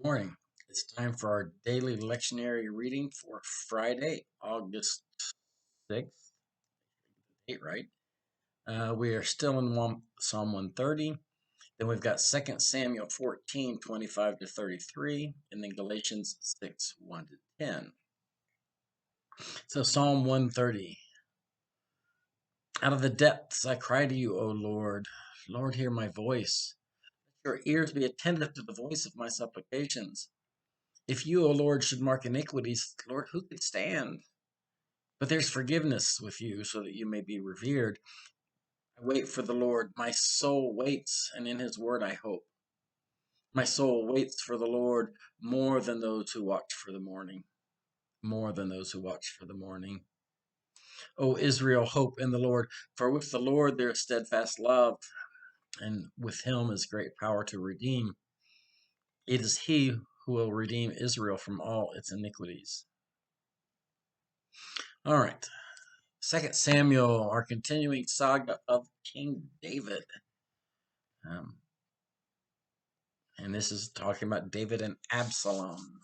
Morning. It's time for our daily lectionary reading for Friday, August 6th. Date, right? We are still in Psalm 130. Then we've got 2 Samuel 14:25 to 33, and then Galatians 6, 1 to 10. So Psalm 130. Out of the depths I cry to you, O Lord. Lord, hear my voice. Let your ears be attentive to the voice of my supplications. If you, O Lord, should mark iniquities, Lord, who could stand? But there's forgiveness with you so that you may be revered. I wait for the Lord. My soul waits, and in his word I hope. My soul waits for the Lord more than those who watch for the morning. More than those who watch for the morning. O Israel, hope in the Lord, for with the Lord there is steadfast love, and with him is great power to redeem. It is he who will redeem Israel from all its iniquities. All right. 2 Samuel, our continuing saga of King David. And this is talking about David and Absalom.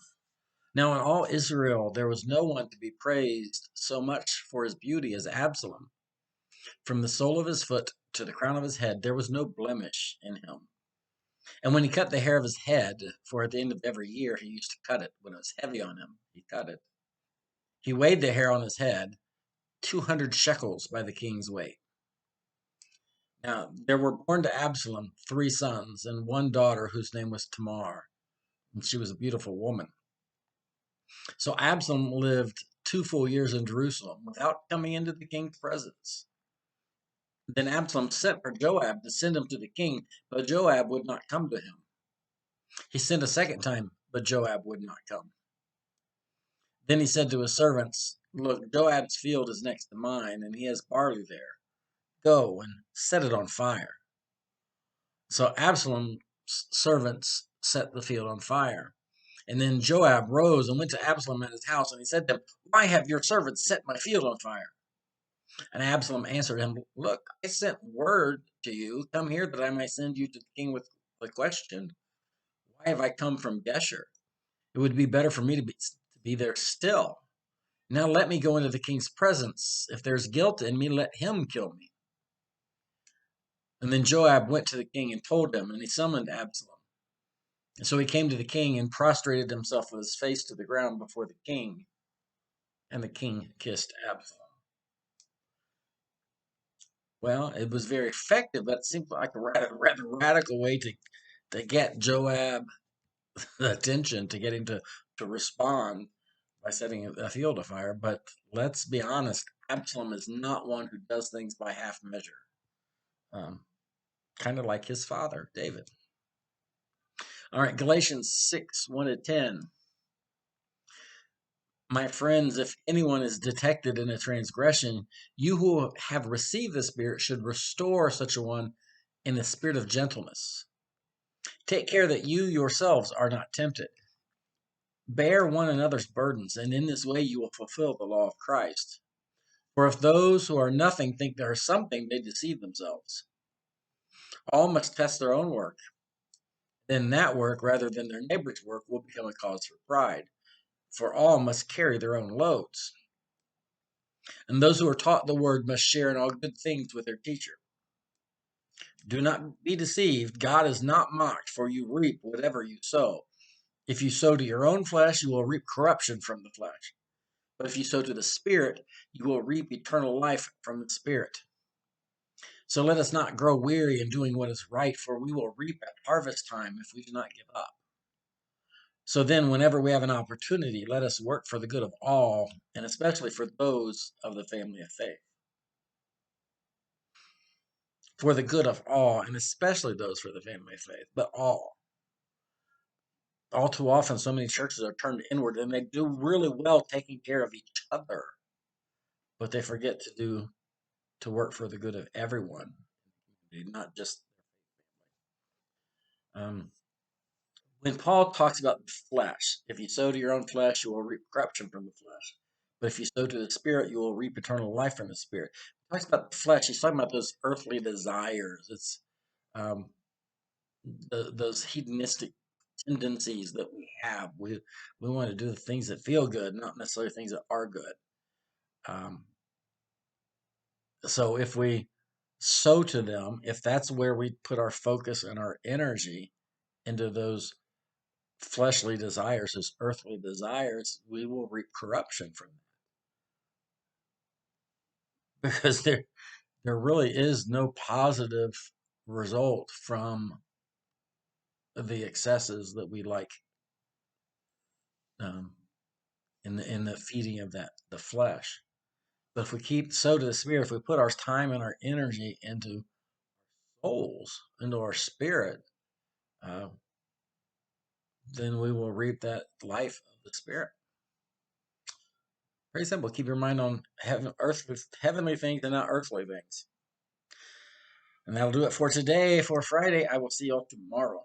Now, in all Israel, there was no one to be praised so much for his beauty as Absalom. From the sole of his foot to the crown of his head, there was no blemish in him. And when he cut the hair of his head, for at the end of every year he used to cut it, when it was heavy on him, he cut it. He weighed the hair on his head, 200 shekels by the king's weight. Now, there were born to Absalom 3 sons and 1 daughter whose name was Tamar, and she was a beautiful woman. So Absalom lived 2 full years in Jerusalem without coming into the king's presence. Then Absalom sent for Joab to send him to the king, but Joab would not come to him. He sent a second time, but Joab would not come. Then he said to his servants, "Look, Joab's field is next to mine, and he has barley there. Go and set it on fire." So Absalom's servants set the field on fire. And then Joab rose and went to Absalom at his house, and he said to him, "Why have your servants set my field on fire?" And Absalom answered him, "Look, I sent word to you, come here that I might send you to the king with the question, why have I come from Geshur? It would be better for me to be there still. Now let me go into the king's presence. If there's guilt in me, let him kill me." And then Joab went to the king and told him, and he summoned Absalom. And so he came to the king and prostrated himself with his face to the ground before the king. And the king kissed Absalom. Well, it was very effective, but it seemed like a rather radical way to get Joab attention, to get him to respond by setting a field afire. But let's be honest, Absalom is not one who does things by half measure, kind of like his father, David. All right, Galatians 6, 1 to 10. My friends, if anyone is detected in a transgression, you who have received the Spirit should restore such a one in a spirit of gentleness. Take care that you yourselves are not tempted. Bear one another's burdens, and in this way you will fulfill the law of Christ. For if those who are nothing think they are something, they deceive themselves. All must test their own work. Then that work, rather than their neighbor's work, will become a cause for pride. For all must carry their own loads. And those who are taught the word must share in all good things with their teacher. Do not be deceived. God is not mocked, for you reap whatever you sow. If you sow to your own flesh, you will reap corruption from the flesh. But if you sow to the Spirit, you will reap eternal life from the Spirit. So let us not grow weary in doing what is right, for we will reap at harvest time if we do not give up. So then, whenever we have an opportunity, let us work for the good of all, and especially for those of the family of faith. For the good of all, and especially those for the family of faith, but all. All too often, so many churches are turned inward, and they do really well taking care of each other, but they forget to work for the good of everyone, not just when Paul talks about the flesh. If you sow to your own flesh, you will reap corruption from the flesh. But if you sow to the Spirit, you will reap eternal life from the Spirit. He talks about the flesh. He's talking about those earthly desires. It's those hedonistic tendencies that we have. We want to do the things that feel good, not necessarily things that are good. Um, so if we sow to them, if that's where we put our focus and our energy into those fleshly desires, those earthly desires, we will reap corruption from that. Because there really is no positive result from the excesses that we like, um, in the feeding of the flesh. But if we keep sow to the spirit, if we put our time and our energy into souls, into our spirit, uh, then we will reap that life of the spirit. Very simple. Keep your mind on heavenly things and not earthly things. And that'll do it for today. For Friday, I will see you all tomorrow.